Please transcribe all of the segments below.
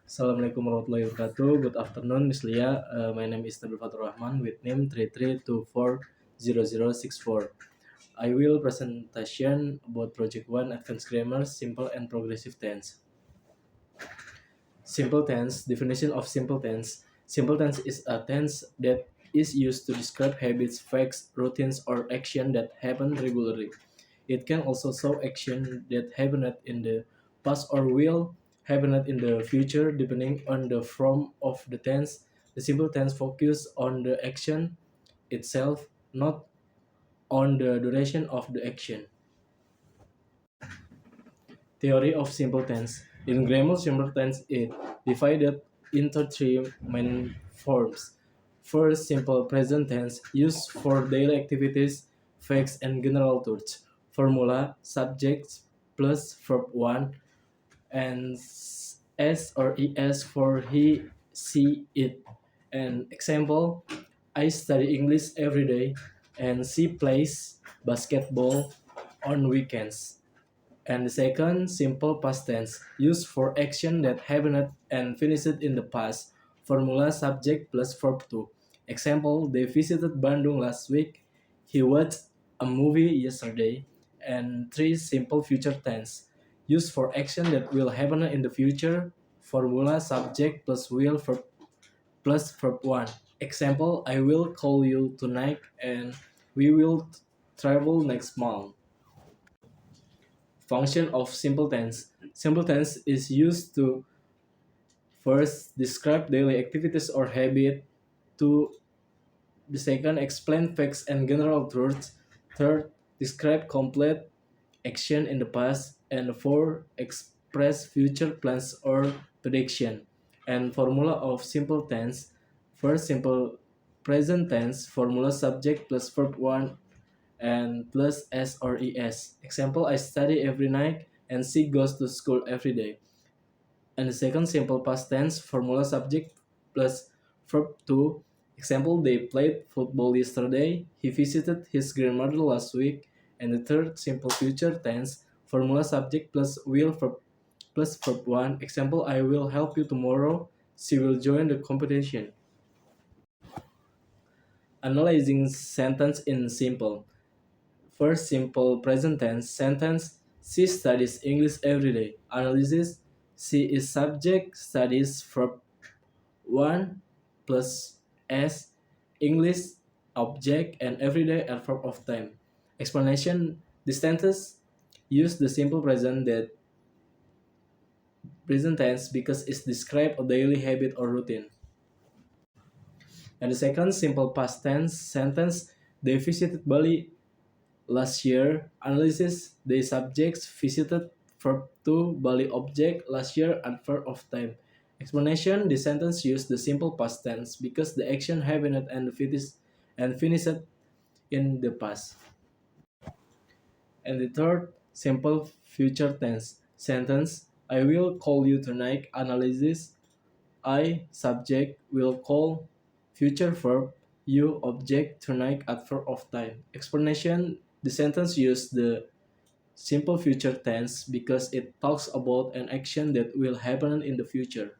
Assalamualaikum warahmatullahi wabarakatuh. Good afternoon, Miss Lia. My name is Nabil Fatur Rahman with name 33240064. I will presentation about Project 1 Advanced Grammar, Simple and Progressive Tense. Simple tense, definition of simple tense. Simple tense is a tense that is used to describe habits, facts, routines, or action that happen regularly. It can also show action that happened in the past or will happen in the future depending on the form of the tense. The simple tense focuses on the action itself, not on the duration of the action. Theory of simple tense. In grammar, simple tense is divided into three main forms. First, simple present tense used for daily activities, facts, and general truths. Formula, subject plus verb 1, and S or ES for he, she, it. An example, I study English every day, and she plays basketball on weekends. And the second, simple past tense, used for action that happened and finished in the past. Formula subject plus verb 2. Example, they visited Bandung last week. He watched a movie yesterday. And three, simple future tense, used for action that will happen in the future. Formula subject plus will verb plus verb 1. Example, I will call you tonight and we will travel next month. Function of simple tense. Simple tense is used to first describe daily activities or habit, to the second explain facts and general truths, third describe complete action in the past, and four express future plans or prediction. And formula of simple tense. First, simple present tense formula subject plus verb 1 and plus S or ES. Example, I study every night and she goes to school every day. And the second, simple past tense formula subject plus verb 2. Example, they played football yesterday. He visited his grandmother last week. And the third, simple future tense formula subject plus will verb plus verb 1. Example, I will help you tomorrow. She will join the competition. Analyzing sentence in simple. First, simple present tense sentence. She studies English every day. Analysis. She is subject, studies verb 1 plus S, English object, and everyday adverb of time. Explanation. This sentence use the simple present tense because it describe a daily habit or routine. And the second, simple past tense sentence. They visited Bali last year. Analysis. The subjects visited verb 2 Bali object last year adverb of time. Explanation. The sentence used the simple past tense because the action happened and finished in the past. And the third, simple future tense sentence. I will call you tonight. Analysis. I subject will call, future verb, you object, tonight adverb of time. Explanation. The sentence used the simple future tense because it talks about an action that will happen in the future.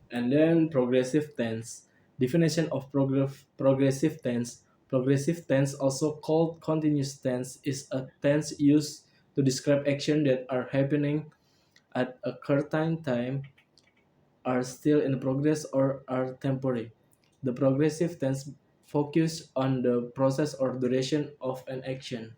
And then progressive tense. Definition of progressive tense. Progressive tense, also called continuous tense, is a tense used to describe action that are happening at a certain time, are still in progress, or are temporary. The progressive tense focus on the process or duration of an action.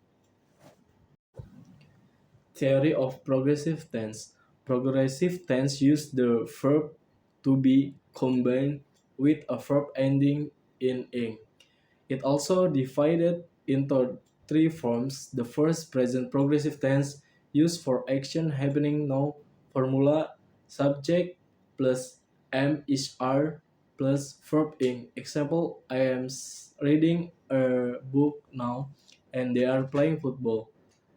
Theory of progressive tense. Progressive tense use the verb to be combined with a verb ending in ing. It also divided into three forms. The first, present progressive tense, used for action happening now. Formula subject plus am is are plus verb ing. Example, I am reading a book now and they are playing football.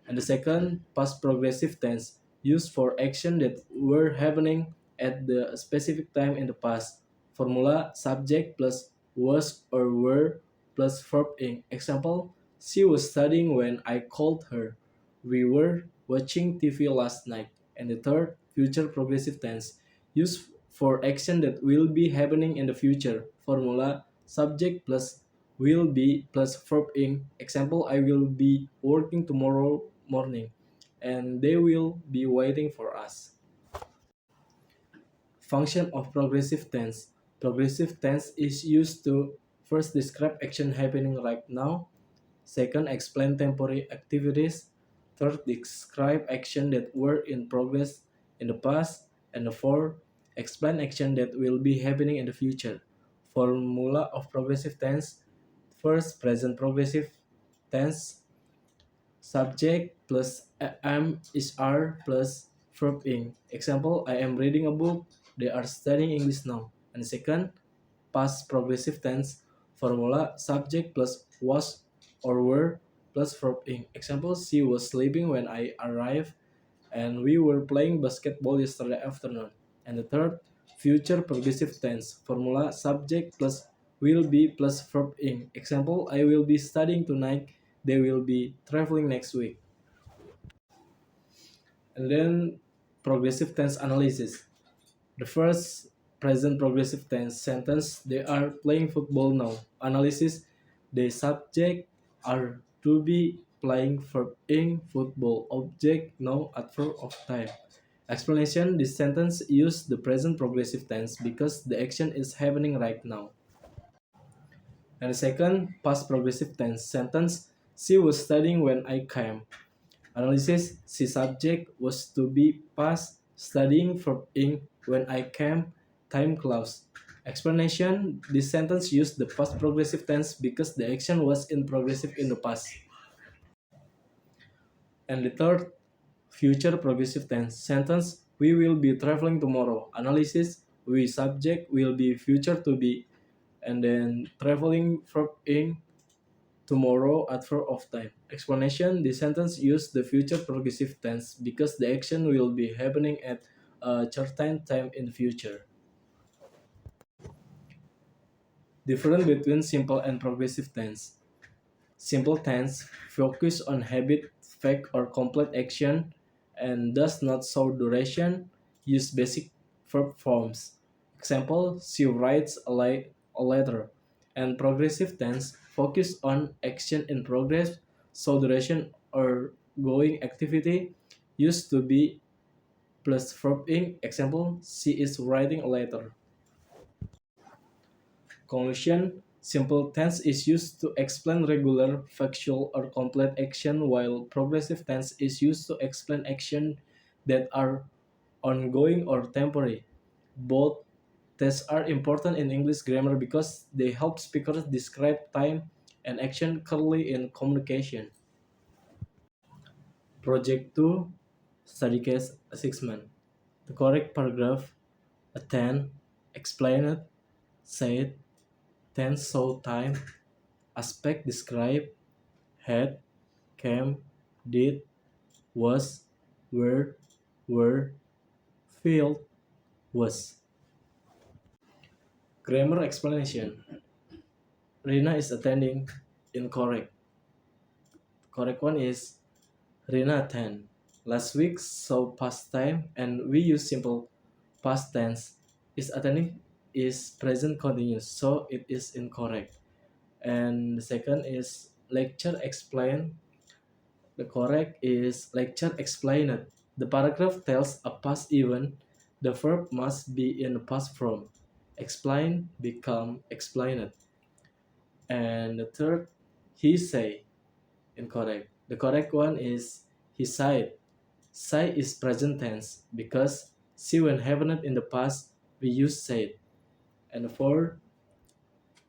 And the second, past progressive tense, used for action that were happening at the specific time in the past. Formula subject plus was or were plus verb ing. Example, she was studying when I called her. We were watching TV last night. And the third, future progressive tense, used for action that will be happening in the future. Formula subject plus will be plus verb in. Example, I will be working tomorrow morning and they will be waiting for us. Function of progressive tense. Progressive tense is used to first describe action happening right now, second explain temporary activities, third describe action that were in progress in the past, and the fourth explain action that will be happening in the future. Formula of progressive tense. First, present progressive tense, subject plus am is are plus verb in. Example, I am reading a book, they are studying English now. And second, past progressive tense, formula subject plus was or were plus verb in. Example, she was sleeping when I arrived and we were playing basketball yesterday afternoon. And the third, future progressive tense, formula subject plus will be plus verb in. Example, I will be studying tonight, they will be traveling next week. And then progressive tense analysis. The first, present progressive tense sentence, they are playing football now. Analysis, the subject are to be playing verb in football, object now adverb of time. Explanation, this sentence use the present progressive tense because the action is happening right now. And the second, past progressive tense sentence, she was studying when I came. Analysis, she subject was to be past, studying verb in when I came, time clause. Explanation, this sentence used the past progressive tense because the action was in progressive in the past. And the third, future progressive tense sentence, we will be traveling tomorrow. Analysis, we subject will be future to be, and then traveling verb in tomorrow adverb of time. Explanation, the sentence use the future progressive tense because the action will be happening at a certain time in the future. Difference between simple and progressive tense. Simple tense focus on habit, fact, or complete action and does not show duration, use basic verb forms. Example, she writes a letter. And progressive tense focus on action in progress, so duration or going activity used to be plus verb in. Example, she is writing a letter. Conclusion, simple tense is used to explain regular, factual, or complete action, while progressive tense is used to explain action that are ongoing or temporary. Both tests are important in English grammar because they help speakers describe time and action clearly in communication. Project 2, study case assessment. The correct paragraph, attend, explain it, say it, tense show time, aspect describe, had, came, did, was, were, filled, was. Grammar explanation. Rina is attending, incorrect. Correct one is Rina attend. Last week saw past time and we use simple past tense. Is attending is present continuous, so it is incorrect. And the second is lecture explain. The correct is lecture explained. The paragraph tells a past event. The verb must be in the past form. Explain become explained. And the third, he say, incorrect. The correct one is he said. Say is present tense because see when happened in the past we use said. And the fourth,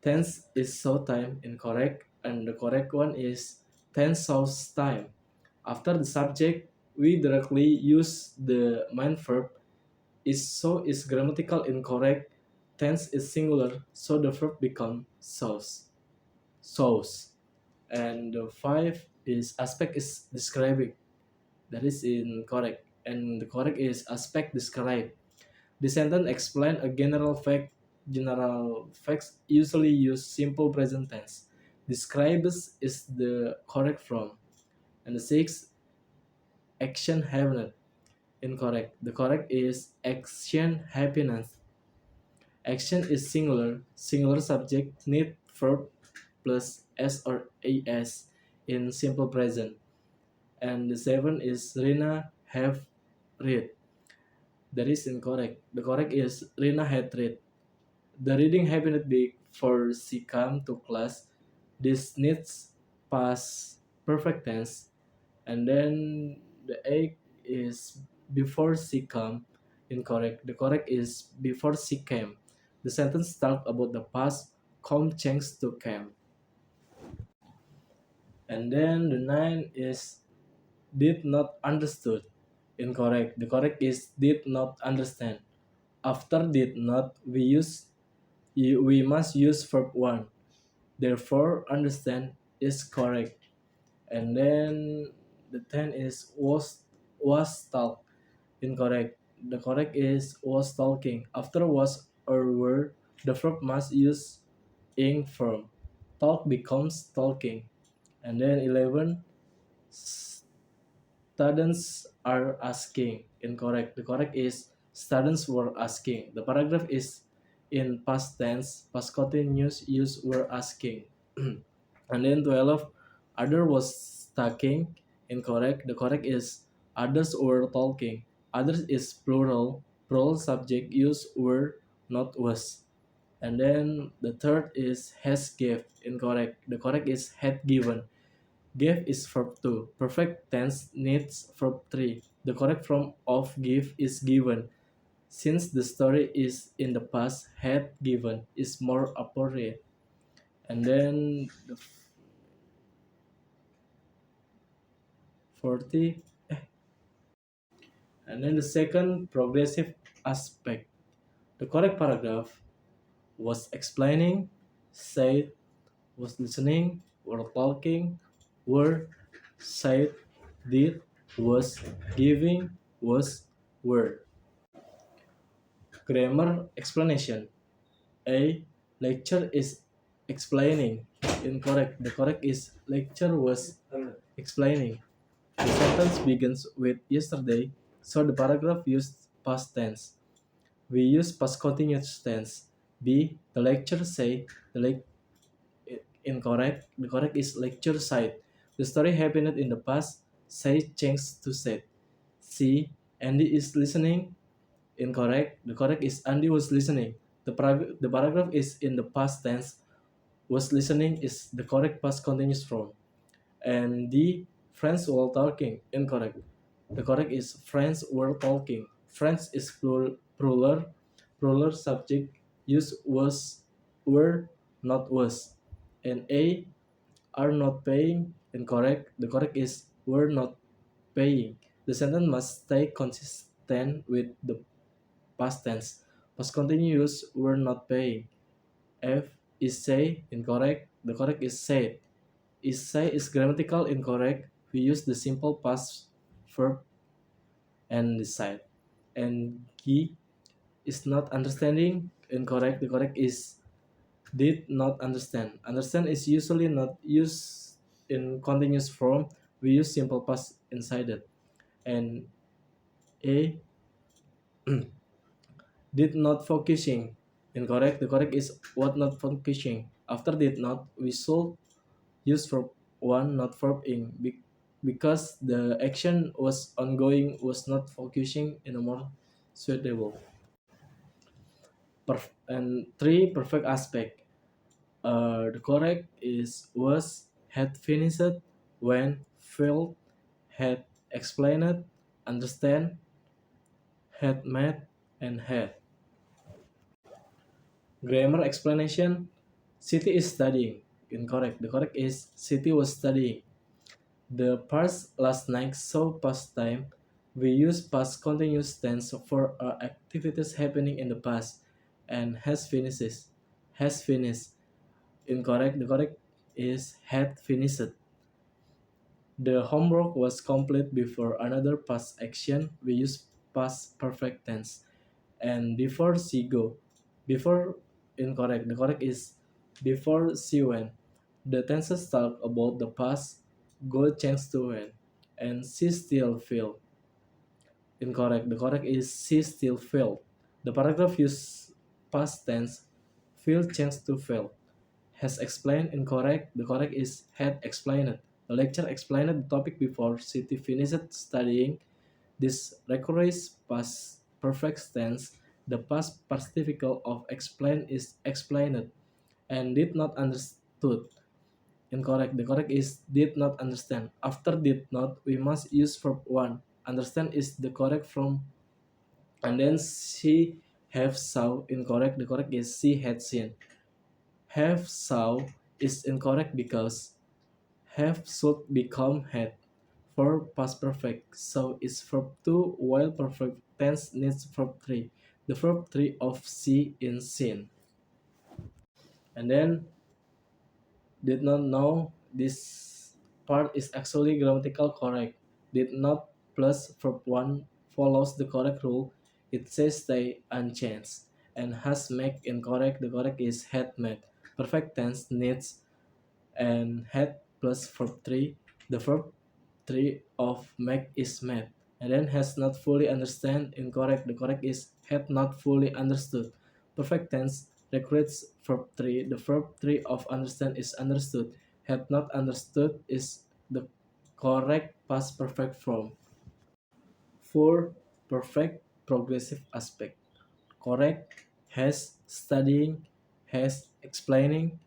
tense is show time, incorrect. And the correct one is tense shows time. After the subject, we directly use the main verb. Is so is grammatical incorrect. Tense is singular, so the verb become shows. Shows. And the five is aspect is describing. That is incorrect. And the correct is aspect describe. The sentence explain a general fact. General facts usually use simple present tense. Describes is the correct form. And the sixth, action happened. Incorrect. The correct is action happiness. Action is singular. Singular subject need verb plus s or as in simple present. And the seven is Rina have read. That is incorrect. The correct is Rina had read. The reading happened before she came to class. This needs past perfect tense. And then the eight is before she come. Incorrect. The correct is before she came. The sentence talk about the past come changed to came. And then the nine is did not understood. Incorrect. The correct is did not understand. After did not we must use verb one. Therefore understand is correct. And then the 10 is was talk. Incorrect. The correct is was talking. After was or were, the verb must use ing form. Talk becomes talking. And then 11, students are asking. Incorrect. The correct is students were asking. The paragraph is in past tense. Past continuous use were asking. And then 12, other was talking. Incorrect. The correct is others were talking. Others is plural. Plural subject use were, not was. And then the third is has gave. Incorrect. The correct is had given. Gave is verb 2. Perfect tense needs verb 3. The correct form of give is given. Since the story is in the past, had given is more appropriate. And then the 40. And then the second progressive aspect. The correct paragraph was explaining, said, was listening, were talking, were, said, did, was, giving, was, were. Grammar explanation. A. Lecture is explaining. Incorrect. The correct is lecture was explaining. The sentence begins with yesterday, so the paragraph used past tense. We use past continuous tense. B. The lecture say. Incorrect. The correct is lecture side. The story happened in the past. Say changed to said. C. Andy is listening. Incorrect. The correct is Andy was listening. The paragraph is in the past tense. Was listening is the correct past continuous form. And D. Friends were talking. Incorrect. The correct is friends were talking. Friends is plural. Plural subject use was, were, not was. And A. Are not paying. Incorrect. The correct is were not paying. The sentence must stay consistent with the past tense. Past continuous were not paying. F is say. Incorrect. The correct is said. Is say is grammatical incorrect. We use the simple past verb and decide. And G is not understanding. Incorrect. The correct is did not understand. Understand is usually not used in continuous form. We use simple past inside it. And A did not focusing. Incorrect. The correct is what not focusing. After did not, we should use verb one, not verb in, because the action was ongoing, was not focusing in a more suitable. And three, perfect aspect. The correct is was, had finished, when, felt, had explained, understand, had met, and had. Grammar explanation. City is studying. Incorrect. The correct is City was studying. The past last night so past time. We use past continuous tense for activities happening in the past and has finishes. Has finished. Incorrect. The correct is had finished. The homework was complete before another past action. We use past perfect tense. And before she go. Before incorrect. The correct is before she went. The tenses talk about the past, go changed to when, and she still feel. Incorrect. The correct is she still failed. The paragraph use past tense. Failed changed to fail. Has explained. Incorrect. The correct is had explained. The lecturer explained the topic before Siti finished studying. This requires past perfect tense. The past participle of explain is explained and did not understood. Incorrect. The correct is did not understand. After did not, we must use verb one. Understand is the correct from, and then she have saw. Incorrect. The correct is she had seen. Have saw is incorrect because have should become had. For past perfect, so is verb 2 while perfect tense needs verb 3. The verb 3 of see in seen. And then did not know this part is actually grammatical correct. Did not plus verb 1 follows the correct rule. It says stay unchanged. And has make incorrect. The correct is had made. Perfect tense needs and had plus verb 3. The verb 3 of make is made. And then has not fully understand incorrect. The correct is had not fully understood. Perfect tense recreates verb 3. The verb 3 of understand is understood. Had not understood is the correct past perfect form. For perfect progressive aspect. Correct has studying, has explaining,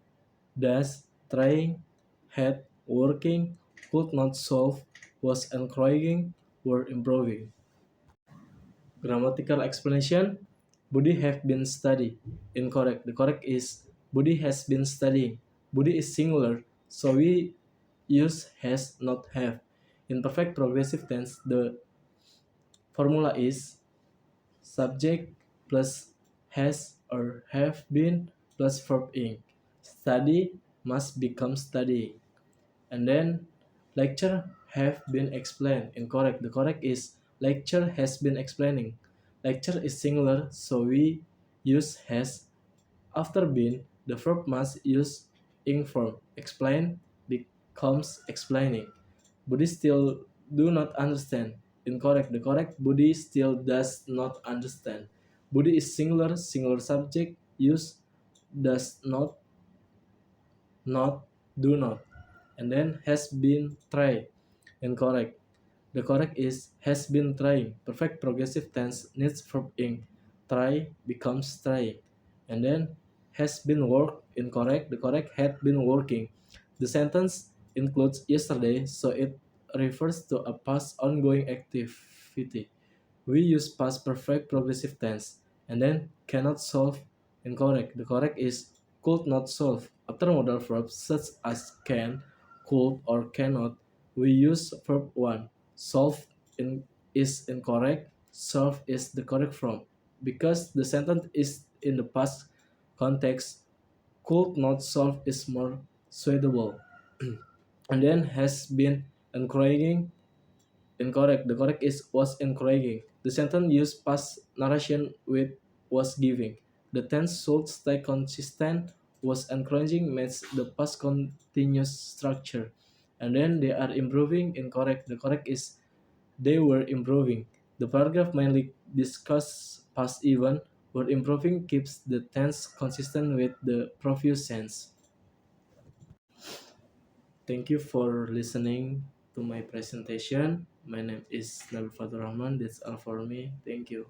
does trying, had working, could not solve, was encouraging, were improving. Grammatical explanation. Budi have been study. Incorrect. The correct is Budi has been studying. Budi is singular, so we use has not have. In perfect progressive tense, the formula is subject plus has or have been plus verb ing. Study must become studying. And then lecture have been explained. Incorrect. The correct is lecture has been explaining. Lecture is singular, so we use has. After been, the verb must use ing form. Explain becomes explaining. Budi still do not understand. Incorrect. The correct Budi still does not understand. Budi is singular, singular subject, use does not, do not. And then has been tried. Incorrect. The correct is has been trying. Perfect progressive tense needs verb ing. Try becomes trying. And then has been worked. Incorrect. The correct had been working. The sentence includes yesterday, so it refers to a past ongoing activity. We use past perfect progressive tense. And then cannot solve. Incorrect. The correct is could not solve. After modal verbs such as can, could, or cannot, we use verb 1. Solve is incorrect. Solve is the correct form. Because the sentence is in the past context, could not solve is more suitable. And then has been encouraging. Incorrect. The correct is was encouraging. The sentence used past narration with was giving. The tense should stay consistent. Was encouraging match the past continuous structure. And then they are improving. Incorrect. The correct is they were improving. The paragraph mainly discuss past event, where improving keeps the tense consistent with the previous tense. Thank you for listening to my presentation. My name is Nabil Fatur Rahman. That's all for me. Thank you.